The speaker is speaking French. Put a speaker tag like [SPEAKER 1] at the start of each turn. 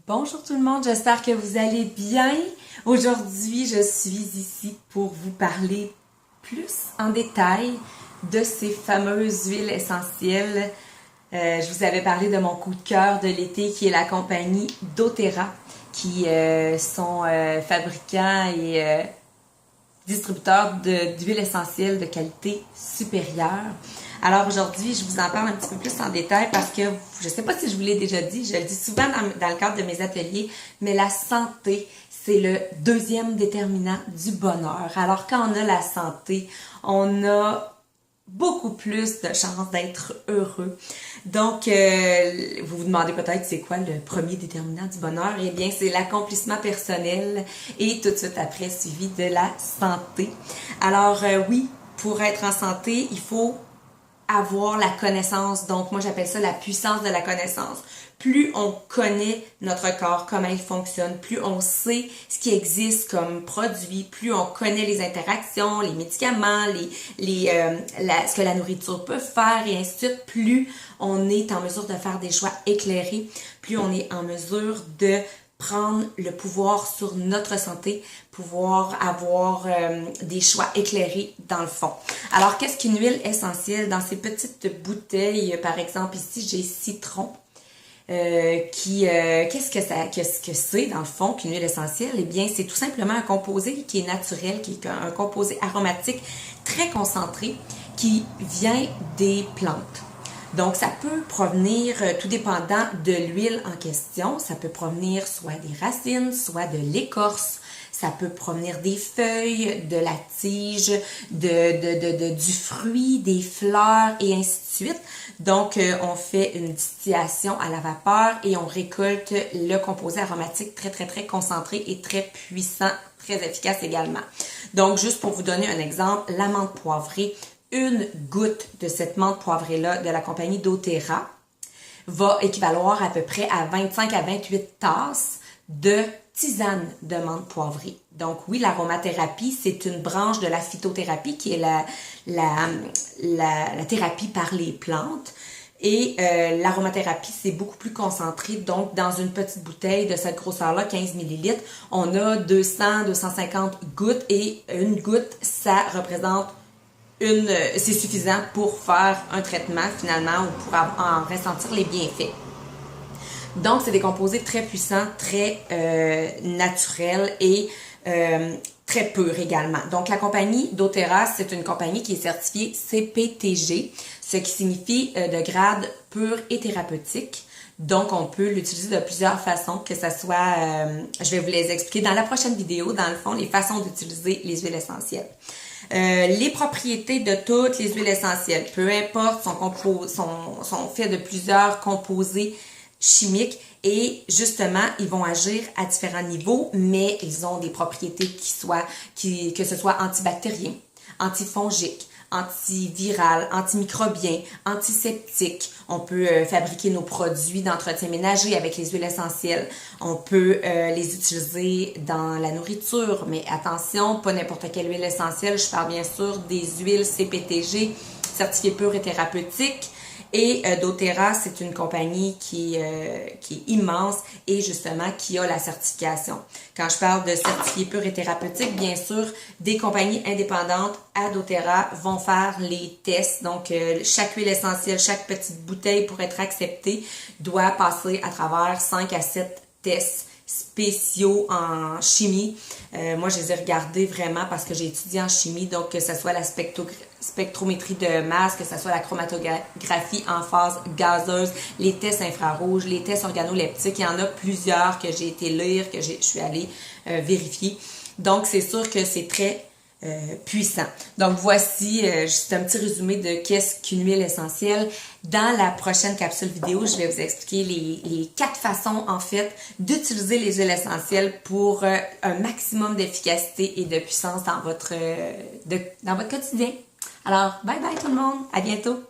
[SPEAKER 1] Bonjour tout le monde, j'espère que vous allez bien. Aujourd'hui, je suis ici pour vous parler plus en détail de ces fameuses huiles essentielles. Je vous avais parlé de mon coup de cœur de l'été qui est la compagnie doTERRA qui sont fabricants et distributeurs d'huiles essentielles de qualité supérieure. Alors aujourd'hui, je vous en parle un petit peu plus en détail parce que je ne sais pas si je vous l'ai déjà dit, je le dis souvent dans le cadre de mes ateliers, mais la santé, c'est le deuxième déterminant du bonheur. Alors quand on a la santé, on a beaucoup plus de chances d'être heureux. Donc, vous vous demandez peut-être c'est quoi le premier déterminant du bonheur? Eh bien, c'est l'accomplissement personnel et tout de suite après, suivi de la santé. Alors, oui, pour être en santé, il faut avoir la connaissance. Donc, moi, j'appelle ça la puissance de la connaissance. Plus on connaît notre corps, comment il fonctionne, plus on sait ce qui existe comme produit, plus on connaît les interactions, les médicaments, ce que la nourriture peut faire et ainsi de suite, plus on est en mesure de faire des choix éclairés, plus on est en mesure de prendre le pouvoir sur notre santé, pouvoir avoir des choix éclairés dans le fond. Alors, qu'est-ce qu'une huile essentielle? Dans ces petites bouteilles, par exemple, ici, j'ai citron. Qu'est-ce que c'est dans le fond qu'une huile essentielle? Eh bien, c'est tout simplement un composé qui est naturel, qui est un composé aromatique très concentré qui vient des plantes. Donc, ça peut provenir, tout dépendant de l'huile en question, ça peut provenir soit des racines, soit de l'écorce, ça peut provenir des feuilles, de la tige, du fruit, des fleurs et ainsi de suite. Donc, on fait une distillation à la vapeur et on récolte le composé aromatique très, très, très concentré et très puissant, très efficace également. Donc, juste pour vous donner un exemple, la menthe poivrée, une goutte de cette menthe poivrée-là de la compagnie doTERRA va équivaloir à peu près à 25 à 28 tasses de tisane de menthe poivrée. Donc oui, l'aromathérapie, c'est une branche de la phytothérapie qui est la thérapie par les plantes. Et l'aromathérapie, c'est beaucoup plus concentré. Donc, dans une petite bouteille de cette grosseur-là, 15 ml, on a 200-250 gouttes et une goutte, ça représente c'est suffisant pour faire un traitement finalement ou pour en ressentir les bienfaits. Donc, c'est des composés très puissants, très naturels et très purs également. Donc, la compagnie doTERRA, c'est une compagnie qui est certifiée CPTG, ce qui signifie de grade pur et thérapeutique. Donc, on peut l'utiliser de plusieurs façons, que ce soit, je vais vous les expliquer dans la prochaine vidéo, dans le fond, les façons d'utiliser les huiles essentielles. Les propriétés de toutes les huiles essentielles, peu importe, sont faits de plusieurs composés chimiques et justement, ils vont agir à différents niveaux, mais ils ont des propriétés que ce soit antibactérien, antifongique, antiviral, antimicrobien, antiseptique. On peut fabriquer nos produits d'entretien ménager avec les huiles essentielles. On peut les utiliser dans la nourriture, mais attention, pas n'importe quelle huile essentielle. Je parle bien sûr des huiles CPTG, certifiées pures et thérapeutiques. Et doTERRA, c'est une compagnie qui est immense et justement qui a la certification. Quand je parle de certifié pur et thérapeutique, bien sûr, des compagnies indépendantes à doTERRA vont faire les tests. Donc, chaque huile essentielle, chaque petite bouteille pour être acceptée doit passer à travers 5 à 7 tests spéciaux en chimie. Moi, je les ai regardés vraiment parce que j'ai étudié en chimie, donc que ce soit la spectrométrie de masse, que ce soit la chromatographie en phase gazeuse, les tests infrarouges, les tests organoleptiques. Il y en a plusieurs que j'ai été lire, que je suis allée vérifier. Donc, c'est sûr que c'est très puissant. Donc, voici juste un petit résumé de qu'est-ce qu'une huile essentielle. Dans la prochaine capsule vidéo, je vais vous expliquer les 4 façons, en fait, d'utiliser les huiles essentielles pour un maximum d'efficacité et de puissance dans votre quotidien. Alors, bye bye tout le monde! À bientôt!